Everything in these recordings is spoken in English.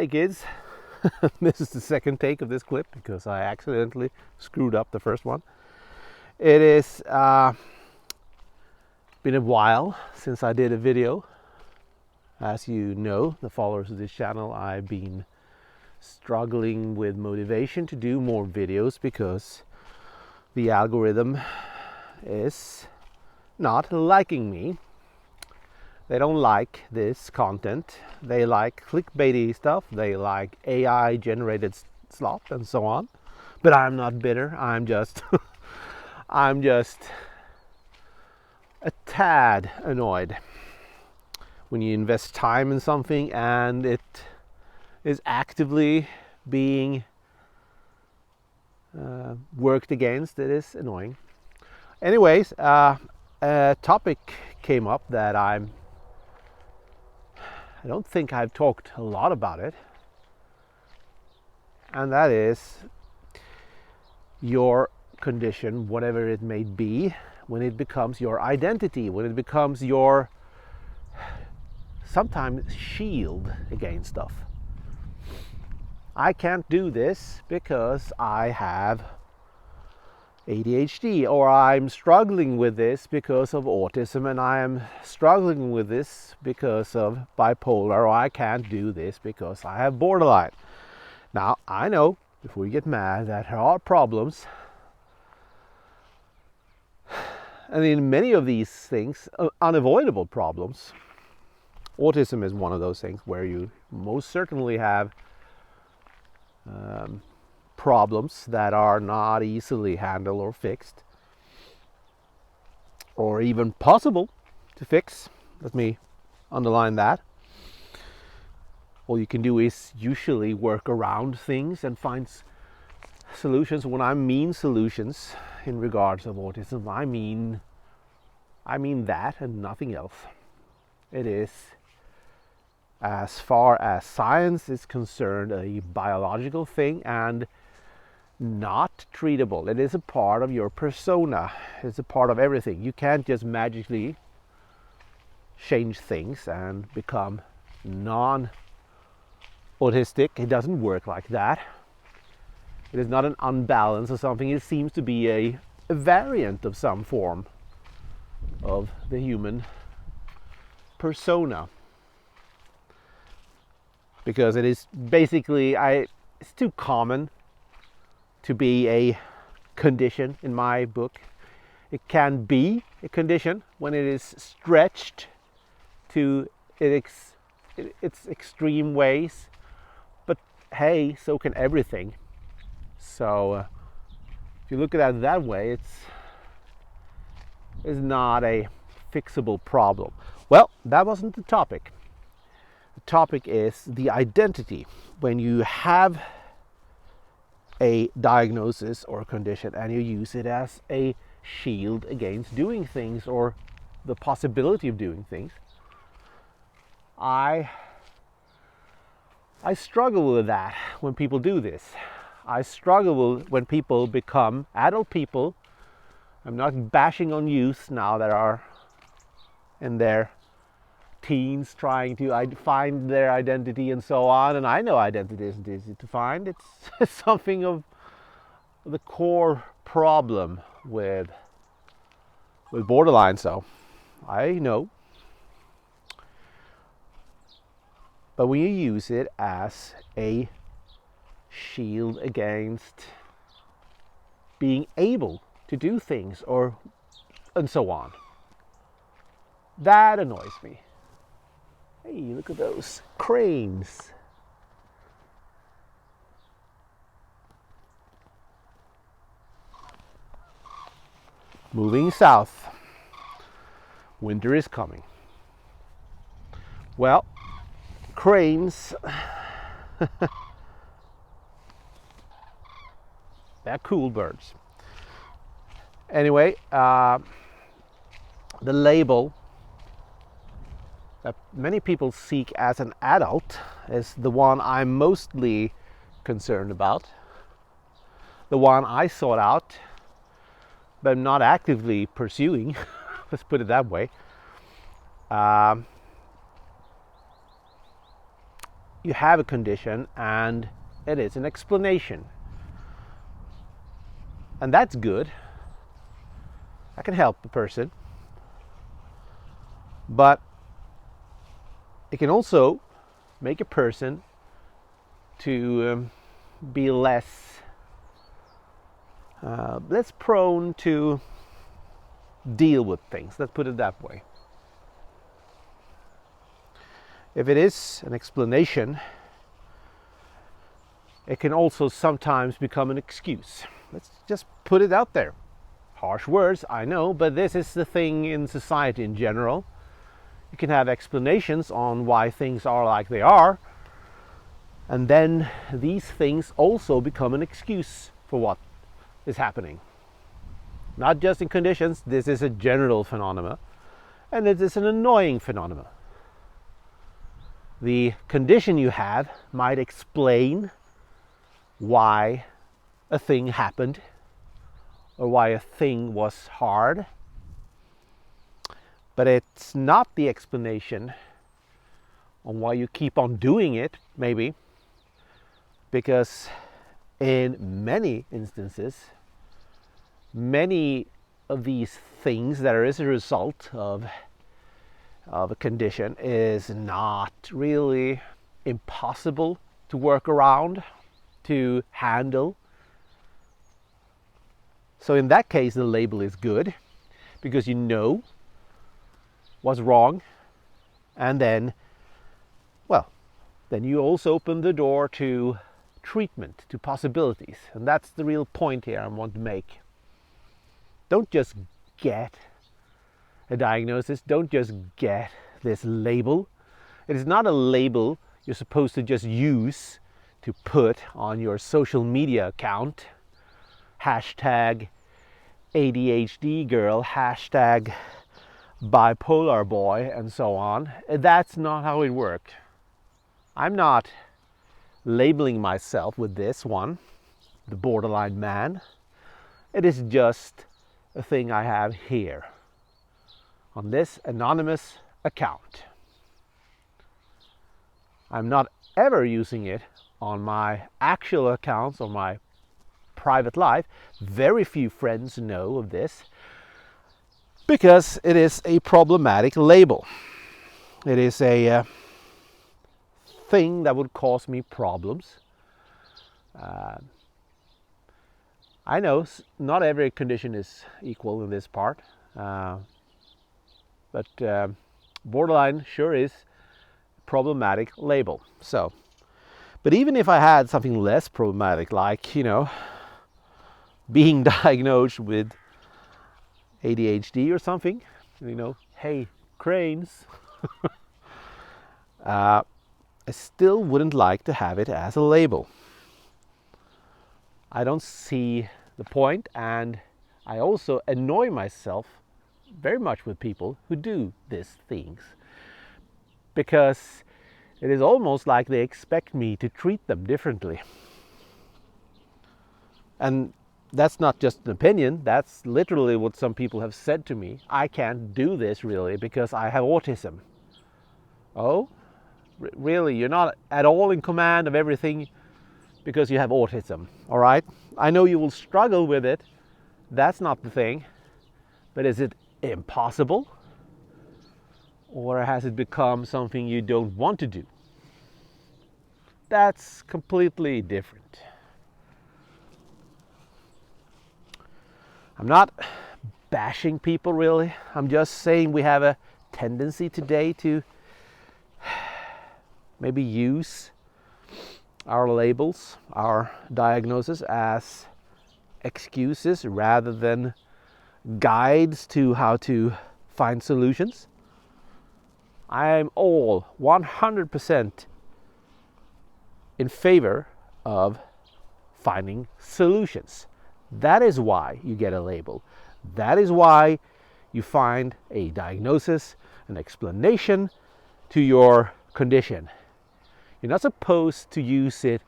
Hey kids, this is the second take of this clip because I accidentally screwed up the first one. It is been a while since I did a video. As you know, the followers of this channel, I've been struggling with motivation to do more videos because the algorithm is not liking me. They don't like this content. They like clickbaity stuff. They like AI generated slop and so on. But I'm not bitter. I'm just I'm just a tad annoyed when you invest time in something and it is actively being worked against. It is annoying. Anyways, a topic came up that I don't think I've talked a lot about it, and that is your condition, whatever it may be, when it becomes your identity, when it becomes your sometimes shield against stuff. I can't do this because I have ADHD, or I'm struggling with this because of autism, and I am struggling with this because of bipolar, or I can't do this because I have borderline. Now, I know, before you get mad, that there are problems, and in many of these things, unavoidable problems. Autism is one of those things where you most certainly have problems that are not easily handled or fixed, or even possible to fix. Let me underline that. All you can do is usually work around things and find solutions. When I mean solutions in regards of autism, I mean that and nothing else. It is, as far as science is concerned, a biological thing and not treatable. It is a part of your persona. It's a part of everything. You can't just magically change things and become non-autistic. It doesn't work like that. It is not an unbalance or something. It seems to be a variant of some form of the human persona, because it is basically, it's too common to be a condition in my book. It can be a condition when it is stretched to its extreme ways, but hey, so can everything. So if you look at it that way, it's not a fixable problem. Well, that wasn't the topic. The topic is the identity. When you have a diagnosis or a condition and you use it as a shield against doing things or the possibility of doing things, I struggle with that when people do this. I struggle when people become adult people. I'm not bashing on youth now that are in their teens trying to find their identity and so on, and I know identity isn't easy to find. It's something of the core problem with borderline, so I know. But when you use it as a shield against being able to do things or and so on, that annoys me. Hey, look at those cranes. Moving south. Winter is coming. Well, cranes, they're cool birds. Anyway, the label that many people seek as an adult is the one I'm mostly concerned about. The one I sought out, but I'm not actively pursuing. Let's put it that way. you have a condition and it is an explanation. And that's good. That can help a person. But it can also make a person to be less prone to deal with things. Let's put it that way. If it is an explanation, it can also sometimes become an excuse. Let's just put it out there. Harsh words, I know, but this is the thing in society in general. You can have explanations on why things are like they are, and then these things also become an excuse for what is happening. Not just in conditions, this is a general phenomenon, and it is an annoying phenomenon. The condition you have might explain why a thing happened or why a thing was hard, but it's not the explanation on why you keep on doing it, maybe, because in many instances, many of these things that are as a result of a condition is not really impossible to work around, to handle. So in that case, the label is good because you know what's wrong, and then you also open the door to treatment, to possibilities. And that's the real point here I want to make. Don't just get a diagnosis, don't just get this label. It is not a label you're supposed to just use to put on your social media account. Hashtag ADHD girl, hashtag bipolar boy, and so on. That's not how it works. I'm not labeling myself with this one, the borderline man. It is just a thing I have here on this anonymous account. I'm not ever using it on my actual accounts or my private life. Very few friends know of this because it is a problematic label. It is a thing that would cause me problems. I know not every condition is equal in this part, but borderline sure is a problematic label. So, but even if I had something less problematic, like, being diagnosed with ADHD or something, hey, cranes, I still wouldn't like to have it as a label. I don't see the point, and I also annoy myself very much with people who do these things, because it is almost like they expect me to treat them differently. And that's not just an opinion, that's literally what some people have said to me. I can't do this really because I have autism. Oh, really? You're not at all in command of everything because you have autism, all right? I know you will struggle with it. That's not the thing. But is it impossible? Or has it become something you don't want to do? That's completely different. I'm not bashing people really. I'm just saying we have a tendency today to maybe use our labels, our diagnosis as excuses rather than guides to how to find solutions. I'm all 100% in favor of finding solutions. That is why you get a label. That is why you find a diagnosis, an explanation to your condition. You're not supposed to use it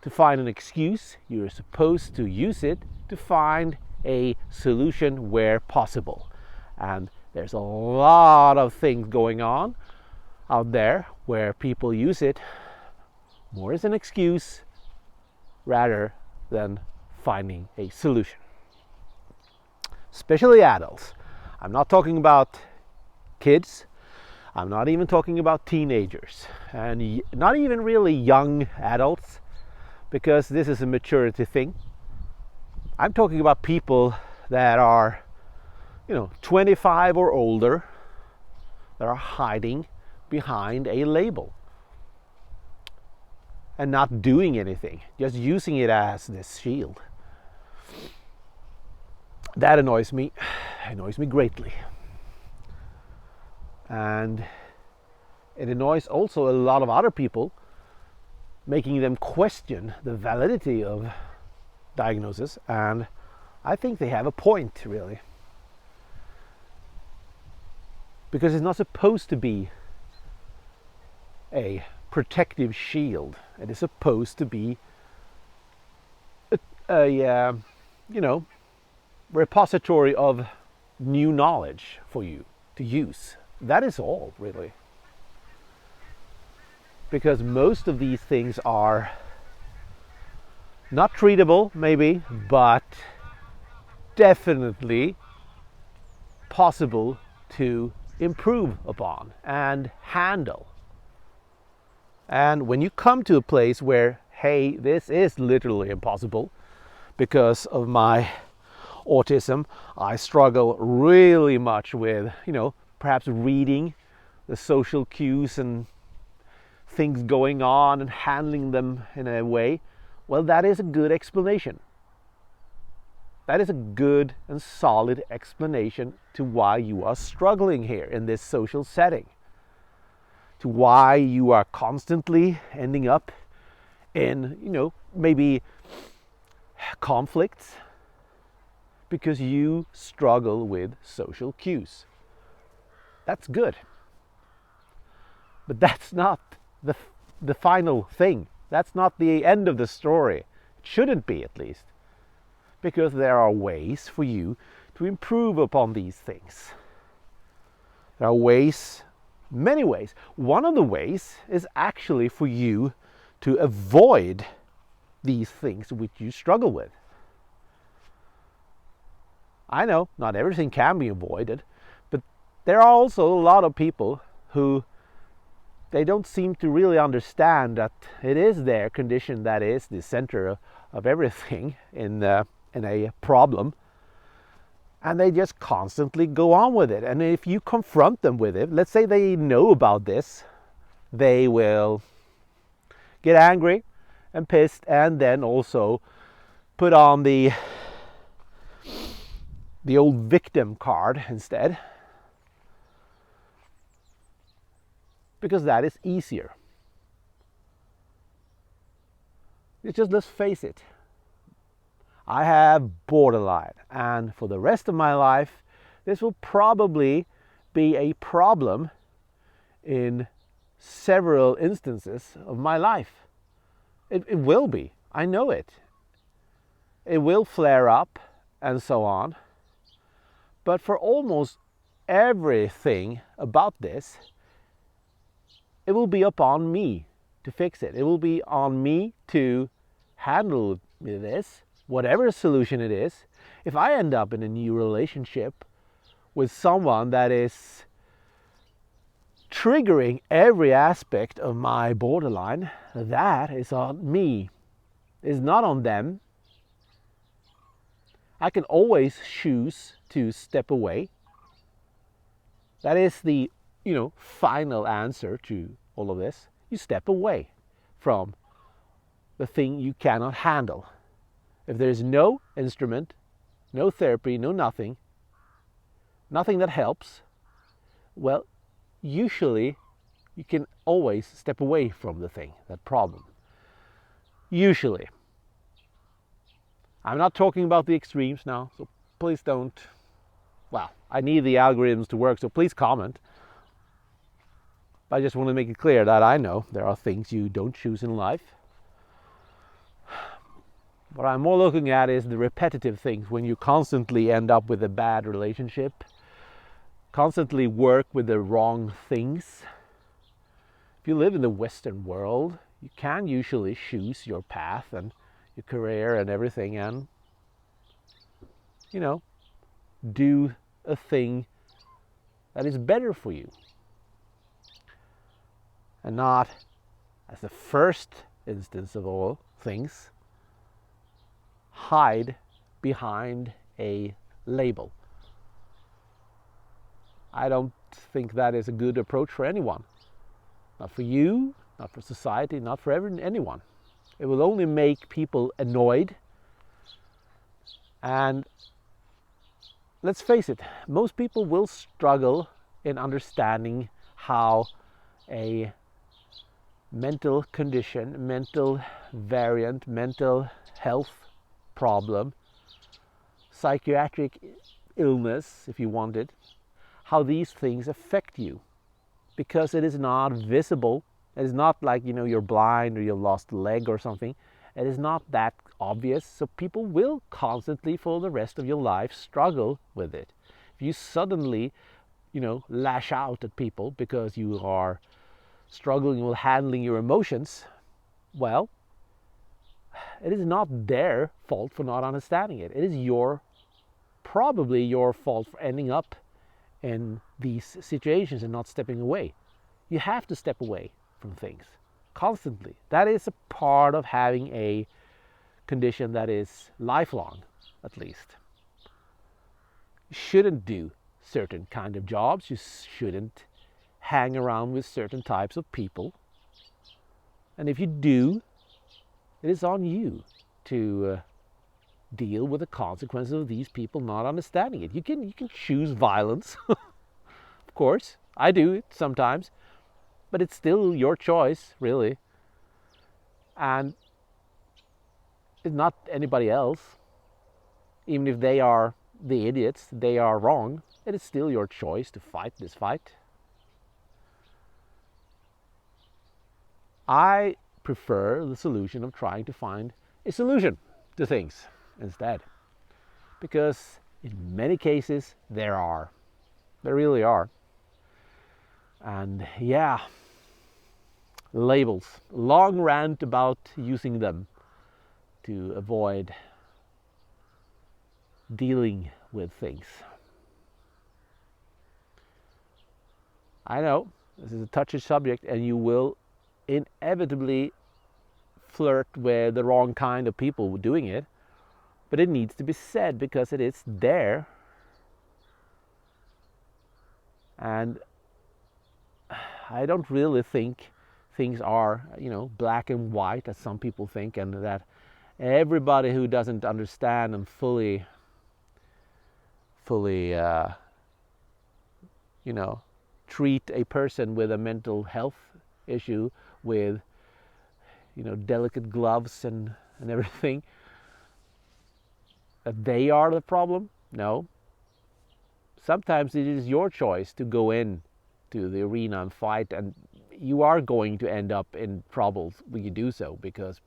to find an excuse. You're supposed to use it to find a solution where possible. And there's a lot of things going on out there where people use it more as an excuse rather than finding a solution. Especially adults. I'm not talking about kids. I'm not even talking about teenagers, and not even really young adults, because this is a maturity thing. I'm talking about people that are, 25 or older, that are hiding behind a label and not doing anything, just using it as this shield. That annoys me greatly. And it annoys also a lot of other people, making them question the validity of diagnosis, and I think they have a point, really. Because it's not supposed to be a protective shield. It is supposed to be a repository of new knowledge for you to use. That is all, really. Because most of these things are not treatable, maybe, but definitely possible to improve upon and handle. And when you come to a place where, hey, this is literally impossible because of my autism, I struggle really much with, perhaps reading the social cues and things going on and handling them in a way, well, that is a good explanation. That is a good and solid explanation to why you are struggling here in this social setting, to why you are constantly ending up in, maybe conflicts because you struggle with social cues. That's good. But that's not the final thing. That's not the end of the story. It shouldn't be, at least. Because there are ways for you to improve upon these things. There are ways, many ways. One of the ways is actually for you to avoid these things which you struggle with. I know not everything can be avoided, but there are also a lot of people who they don't seem to really understand that it is their condition that is the center of everything in a problem, and they just constantly go on with it. And if you confront them with it, let's say they know about this, they will get angry and pissed, and then also put on the old victim card instead, because that is easier. It's just, let's face it, I have borderline, and for the rest of my life this will probably be a problem in several instances of my life. It will be, I know it. It will flare up and so on, but for almost everything about this, it will be upon me to fix it. It will be on me to handle this, whatever solution it is. If I end up in a new relationship with someone that is triggering every aspect of my borderline, that is on me. It's not on them. I can always choose to step away. That is the final answer to all of this. You step away from the thing you cannot handle. If there's no instrument, no therapy, no nothing that helps, well, usually you can always step away from the thing, that problem. Usually. I'm not talking about the extremes now, so please don't. Well, I need the algorithms to work, so please comment. I just want to make it clear that I know there are things you don't choose in life. What I'm more looking at is the repetitive things, when you constantly end up with a bad relationship, constantly work with the wrong things. If you live in the Western world, you can usually choose your path and your career and everything, and do a thing that is better for you, and not, as the first instance of all things, hide behind a label. I don't think that is a good approach for anyone. Not for you, not for society, not for anyone. It will only make people annoyed. And let's face it, most people will struggle in understanding how a mental condition, mental variant, mental health problem, psychiatric illness, if you want it, how these things affect you, because it is not visible. It is not like you're blind or you lost a leg or something. It is not that obvious, so people will constantly for the rest of your life struggle with it. If you suddenly lash out at people because you are struggling with handling your emotions, well, it is not their fault for not understanding it. It is probably your fault for ending up in these situations and not stepping away. You have to step away from things constantly. That is a part of having a condition that is lifelong, at least. You shouldn't do certain kind of jobs. You shouldn't hang around with certain types of people. And if you do, it is on you to deal with the consequences of these people not understanding it. You can choose violence, of course. I do it sometimes, but it's still your choice, really. And it's not anybody else. Even if they are the idiots, they are wrong, it is still your choice to fight this fight. I prefer the solution of trying to find a solution to things instead, because in many cases there really are. And yeah, labels, long rant about using them to avoid dealing with things. I know this is a touchy subject, and you will inevitably flirt with the wrong kind of people doing it, but it needs to be said because it is there. And I don't really think things are, black and white as some people think, and that everybody who doesn't understand and fully treat a person with a mental health issue with delicate gloves and everything, that they are the problem. No. Sometimes it is your choice to go in to the arena and fight, and you are going to end up in troubles when you do so, because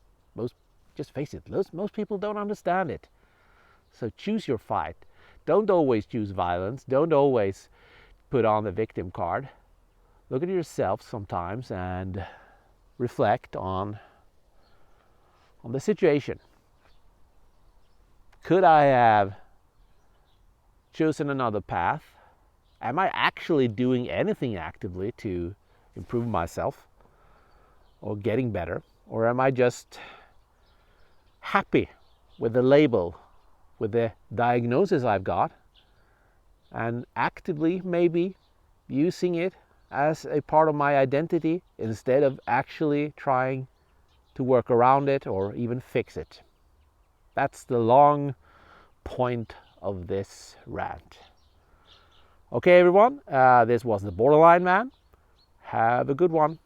just face it, most people don't understand it. So choose your fight. Don't always choose violence. Don't always put on the victim card. Look at yourself sometimes and reflect on the situation. Could I have chosen another path? Am I actually doing anything actively to improve myself or getting better? Or am I just happy with the label, with the diagnosis I've got, and actively maybe using it as a part of my identity instead of actually trying to work around it or even fix it? That's the long point of this rant. Okay, everyone, this was the Borderline Man. Have a good one.